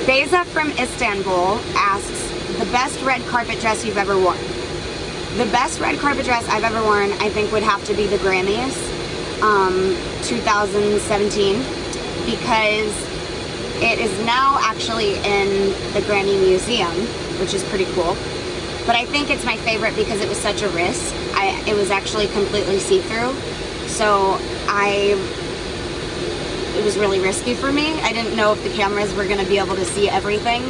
Beza from Istanbul asks, the best red carpet dress you've ever worn. The best red carpet dress I've ever worn, I think, would have to be the Grammys, 2017, because it is now actually in the Grammy Museum, which is pretty cool. But I think it's my favorite because it was such a risk. It was actually completely see-through, so it was really risky for me. I didn't know if the cameras were going to be able to see everything,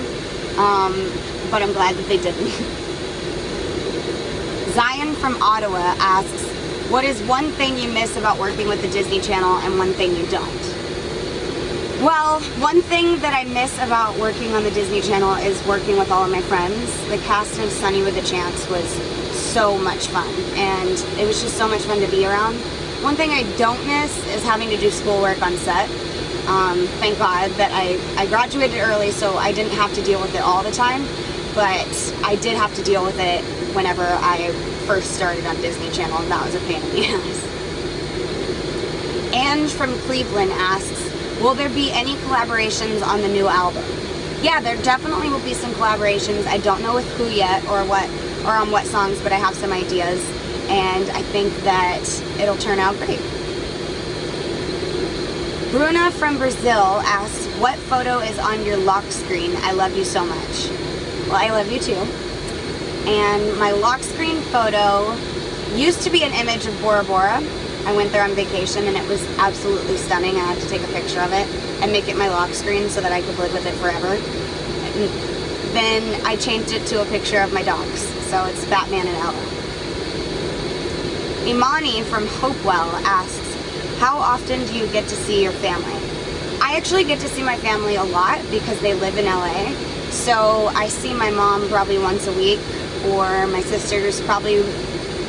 but I'm glad that they didn't. Zion from Ottawa asks, what is one thing you miss about working with the Disney Channel and one thing you don't? Well, one thing that I miss about working on the Disney Channel is working with all of my friends. The cast of Sunny with a Chance was so much fun, and it was just so much fun to be around. One thing I don't miss is having to do schoolwork on set. Thank God that I graduated early, so I didn't have to deal with it all the time, but I did have to deal with it whenever I first started on Disney Channel, and that was a pain in the ass. Ange from Cleveland asks, will there be any collaborations on the new album? Yeah, there definitely will be some collaborations. I don't know with who yet or on what songs, but I have some ideas, and I think that it'll turn out great. Bruna from Brazil asks, what photo is on your lock screen? I love you so much. Well, I love you too. And my lock screen photo used to be an image of Bora Bora. I went there on vacation and it was absolutely stunning. I had to take a picture of it and make it my lock screen so that I could live with it forever. And then I changed it to a picture of my dogs, so it's Batman and Ella. Imani from Hopewell asks, how often do you get to see your family? I actually get to see my family a lot because they live in LA. So I see my mom probably once a week, or my sisters probably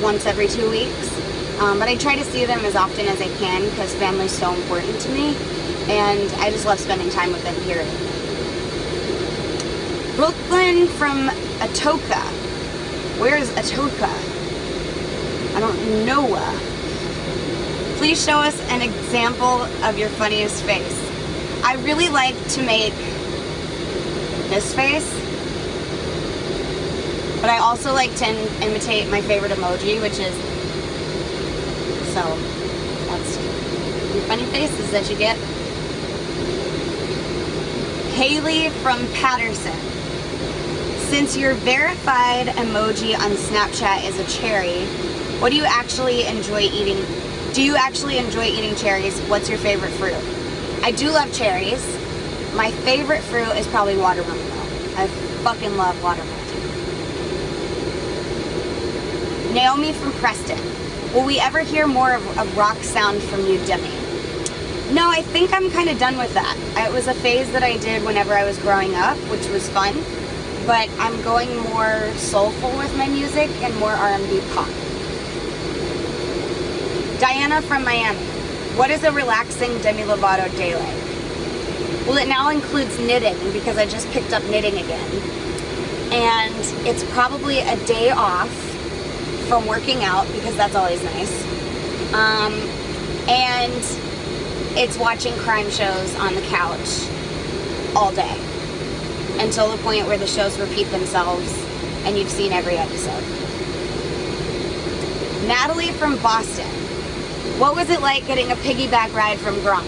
once every 2 weeks. But I try to see them as often as I can because family's so important to me, and I just love spending time with them, period. Brooklyn from Atoka. Where's Atoka? I don't know. Please show us an example of your funniest face. I really like to make this face, but I also like to imitate my favorite emoji, which is, so that's your funny faces that you get. Haley from Patterson. Since your verified emoji on Snapchat is a cherry, what do you actually enjoy eating? Do you actually enjoy eating cherries? What's your favorite fruit? I do love cherries. My favorite fruit is probably watermelon though. I fucking love watermelon. Naomi from Preston. Will we ever hear more of a rock sound from you, Demi? No, I think I'm kind of done with that. It was a phase that I did whenever I was growing up, which was fun, but I'm going more soulful with my music and more R&B pop. Diana from Miami. What is a relaxing Demi Lovato day like? Well, it now includes knitting because I just picked up knitting again. And it's probably a day off from working out because that's always nice. And it's watching crime shows on the couch all day until the point where the shows repeat themselves and you've seen every episode. Natalie from Boston. What was it like getting a piggyback ride from Gronk?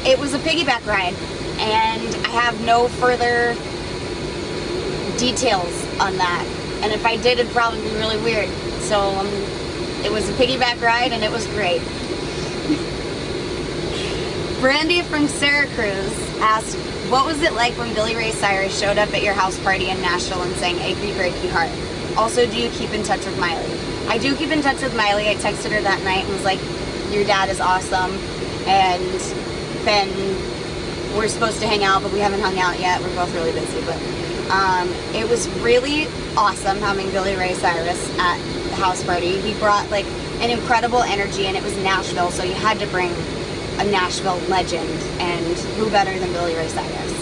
It was a piggyback ride, and I have no further details on that. And if I did, it'd probably be really weird. So it was a piggyback ride, and it was great. Brandy from Syracuse asked, what was it like when Billy Ray Cyrus showed up at your house party in Nashville and sang Achy Breaky Heart? Also, do you keep in touch with Miley? I do keep in touch with Miley. I texted her that night and was like, your dad is awesome. And then we're supposed to hang out, but we haven't hung out yet. We're both really busy. But it was really awesome having Billy Ray Cyrus at the house party. He brought like an incredible energy, and it was Nashville, so you had to bring a Nashville legend, and who better than Billy Ray Cyrus?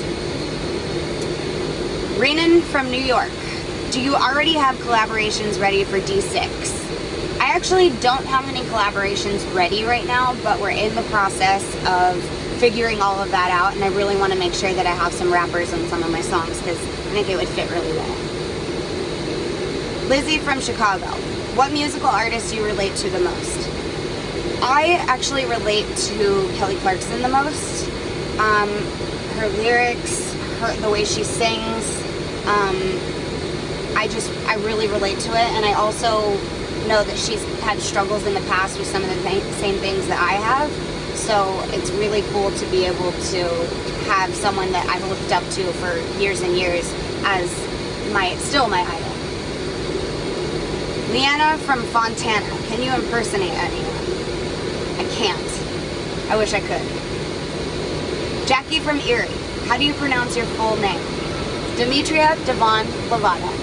Renan from New York. Do you already have collaborations ready for D6? I actually don't have any collaborations ready right now, but we're in the process of figuring all of that out, and I really want to make sure that I have some rappers on some of my songs because I think it would fit really well. Lizzie from Chicago. What musical artist do you relate to the most? I actually relate to Kelly Clarkson the most. Her lyrics, the way she sings, I really relate to it, and I also know that she's had struggles in the past with some of the same things that I have, so it's really cool to be able to have someone that I've looked up to for years and years as still my idol. Leanna from Fontana. Can you impersonate anyone? I can't. I wish I could. Jackie from Erie. How do you pronounce your full name? Demetria Devon Lovato.